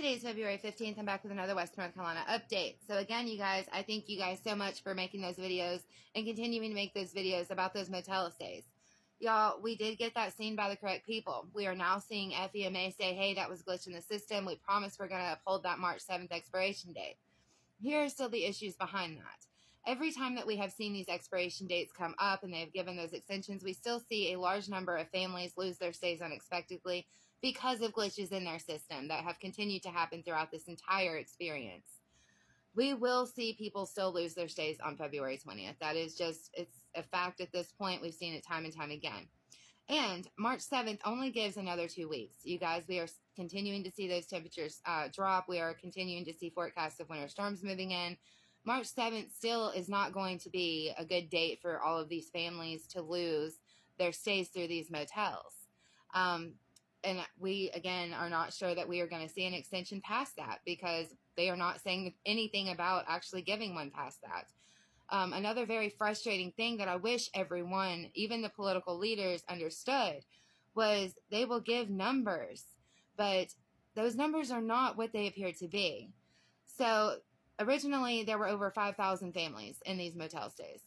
Today is February 15th. I'm back with another West North Carolina update. So again, you guys, I thank you guys so much for making those videos and continuing to make those videos about those motel stays. Y'all, we did get that seen by the correct people. We are now seeing FEMA say, hey, that was a glitch in the system. We promise we're going to uphold that March 7th expiration date. Here are still the issues behind that. Every time that we have seen these expiration dates come up and they've given those extensions, we still see a large number of families lose their stays unexpectedly because of glitches in their system that have continued to happen throughout this entire experience. We will see people still lose their stays on February 20th. That is just, it's a fact at this point. We've seen it time and time again. And March 7th only gives another 2 weeks. You guys, we are continuing to see those temperatures drop. We are continuing to see forecasts of winter storms moving in. March 7th still is not going to be a good date for all of these families to lose their stays through these motels. And we, again, are not sure that we are going to see an extension past that because they are not saying anything about actually giving one past that. Another very frustrating thing that I wish everyone, even the political leaders, understood was they will give numbers, but those numbers are not what they appear to be. So originally, there were over 5,000 families in these motel stays.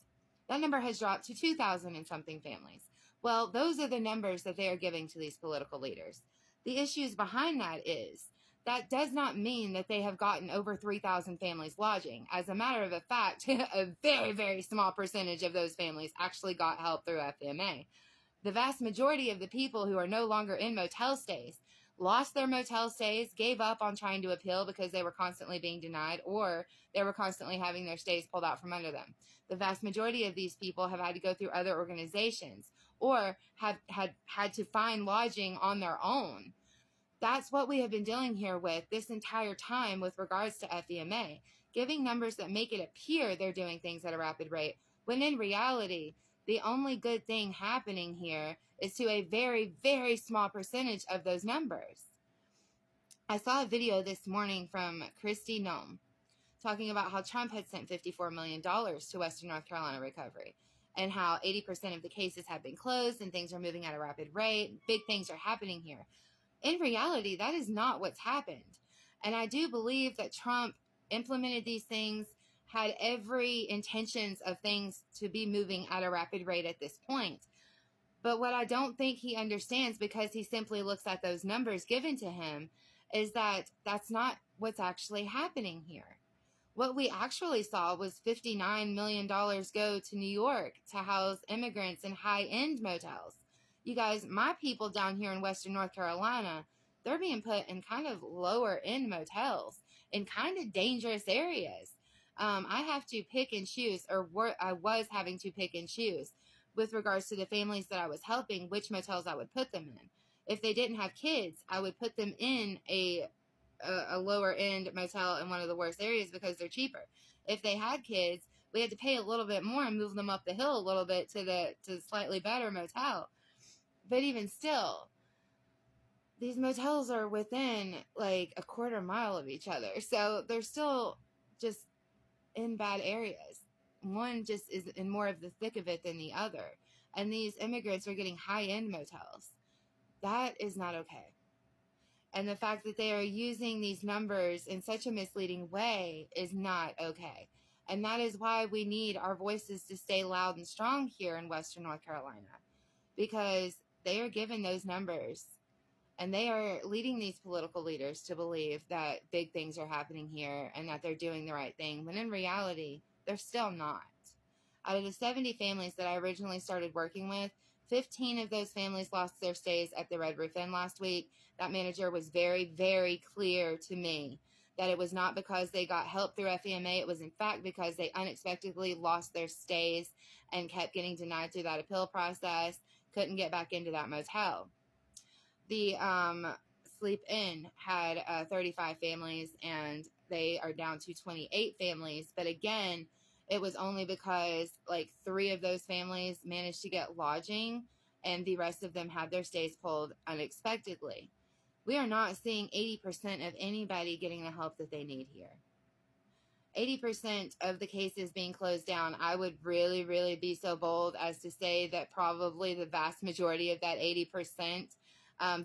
That number has dropped to 2,000 and something families. Well, those are the numbers that they are giving to these political leaders. The issues behind that is that does not mean that they have gotten over 3,000 families lodging. As a matter of fact, a very, very small percentage of those families actually got help through FEMA. The vast majority of the people who are no longer in motel stays lost their motel stays, gave up on trying to appeal because they were constantly being denied, or they were constantly having their stays pulled out from under them. The vast majority of these people have had to go through other organizations or have had to find lodging on their own. That's what we have been dealing here with this entire time with regards to FEMA, giving numbers that make it appear they're doing things at a rapid rate, when in reality, the only good thing happening here is to a very, very small percentage of those numbers. I saw a video this morning from Christy Nome talking about how Trump had sent $54 million to Western North Carolina recovery and how 80% of the cases have been closed and things are moving at a rapid rate. Big things are happening here. In reality, that is not what's happened. And I do believe that Trump implemented these things, had every intentions of things to be moving at a rapid rate at this point. But what I don't think he understands, because he simply looks at those numbers given to him, is that that's not what's actually happening here. What we actually saw was $59 million go to New York to house immigrants in high-end motels. You guys, my people down here in Western North Carolina, they're being put in kind of lower-end motels in kind of dangerous areas. I have to pick and choose, or I was having to pick and choose with regards to the families that I was helping, which motels I would put them in. If they didn't have kids, I would put them in a lower end motel in one of the worst areas because they're cheaper. If they had kids, we had to pay a little bit more and move them up the hill a little bit to slightly better motel. But even still, these motels are within like a quarter mile of each other. So they're still just in bad areas. One just is in more of the thick of it than the other. And these immigrants are getting high-end motels. That is not okay. And the fact that they are using these numbers in such a misleading way is not okay. And that is why we need our voices to stay loud and strong here in Western North Carolina. Because they are given those numbers. And they are leading these political leaders to believe that big things are happening here and that they're doing the right thing, when in reality, they're still not. Out of the 70 families that I originally started working with, 15 of those families lost their stays at the Red Roof Inn last week. That manager was very, very clear to me that it was not because they got help through FEMA. It was, in fact, because they unexpectedly lost their stays and kept getting denied through that appeal process, couldn't get back into that motel. The Sleep Inn had 35 families, and they are down to 28 families. But again, it was only because like 3 of those families managed to get lodging, and the rest of them had their stays pulled unexpectedly. We are not seeing 80% of anybody getting the help that they need here. 80% of the cases being closed down. I would really, really be so bold as to say that probably the vast majority of that 80%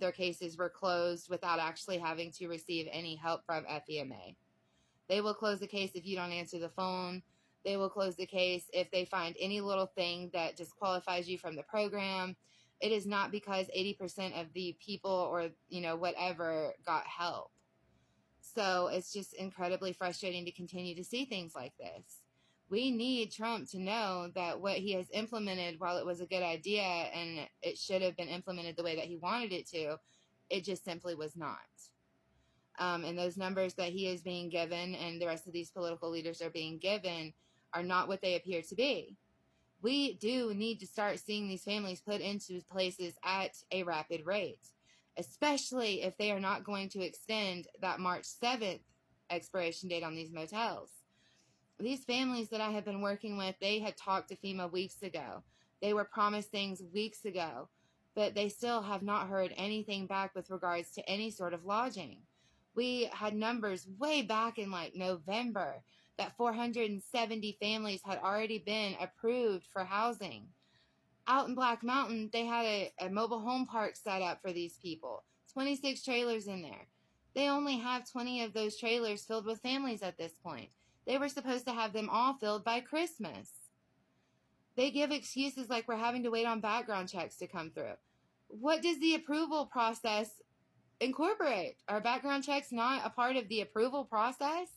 their cases were closed without actually having to receive any help from FEMA. They will close the case if you don't answer the phone. They will close the case if they find any little thing that disqualifies you from the program. It is not because 80% of the people or, whatever got help. So it's just incredibly frustrating to continue to see things like this. We need Trump to know that what he has implemented, while it was a good idea and it should have been implemented the way that he wanted it to, it just simply was not. And those numbers that he is being given and the rest of these political leaders are being given are not what they appear to be. We do need to start seeing these families put into places at a rapid rate, especially if they are not going to extend that March 7th expiration date on these motels. These families that I have been working with, they had talked to FEMA weeks ago. They were promised things weeks ago, but they still have not heard anything back with regards to any sort of lodging. We had numbers way back in like November that 470 families had already been approved for housing. Out in Black Mountain, they had a mobile home park set up for these people. 26 trailers in there. They only have 20 of those trailers filled with families at this point. They were supposed to have them all filled by Christmas. They give excuses like we're having to wait on background checks to come through. What does the approval process incorporate? Are background checks not a part of the approval process?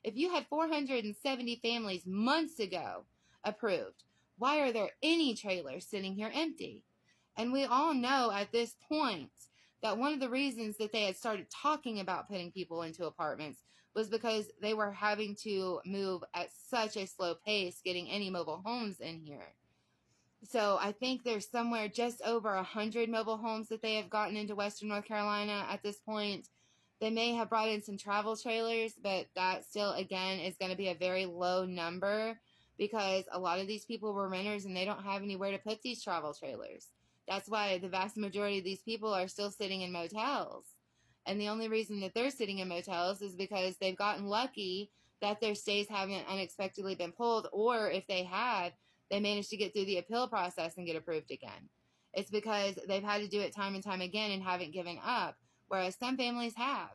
If you had 470 families months ago approved, why are there any trailers sitting here empty? And we all know at this point that one of the reasons that they had started talking about putting people into apartments was because they were having to move at such a slow pace getting any mobile homes in here. So I think there's somewhere just over 100 mobile homes that they have gotten into Western North Carolina at this point. They may have brought in some travel trailers, but that still, again, is going to be a very low number because a lot of these people were renters and they don't have anywhere to put these travel trailers. That's why the vast majority of these people are still sitting in motels. And the only reason that they're sitting in motels is because they've gotten lucky that their stays haven't unexpectedly been pulled, or if they had, they managed to get through the appeal process and get approved again. It's because they've had to do it time and time again and haven't given up, whereas some families have.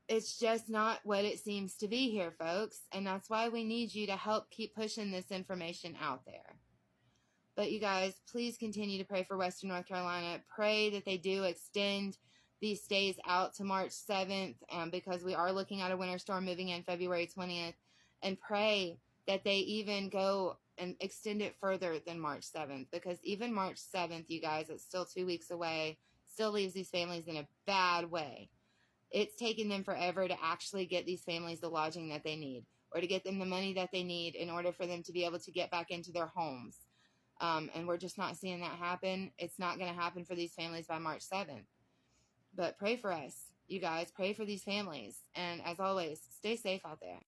It's just not what it seems to be here, folks, and that's why we need you to help keep pushing this information out there. But you guys, please continue to pray for Western North Carolina. Pray that they do extend these stays out to March 7th because we are looking at a winter storm moving in February 20th. And pray that they even go and extend it further than March 7th, because even March 7th, you guys, it's still 2 weeks away, still leaves these families in a bad way. It's taken them forever to actually get these families the lodging that they need, or to get them the money that they need in order for them to be able to get back into their homes. And we're just not seeing that happen. It's not going to happen for these families by March 7th. But pray for us, you guys. Pray for these families. And as always, stay safe out there.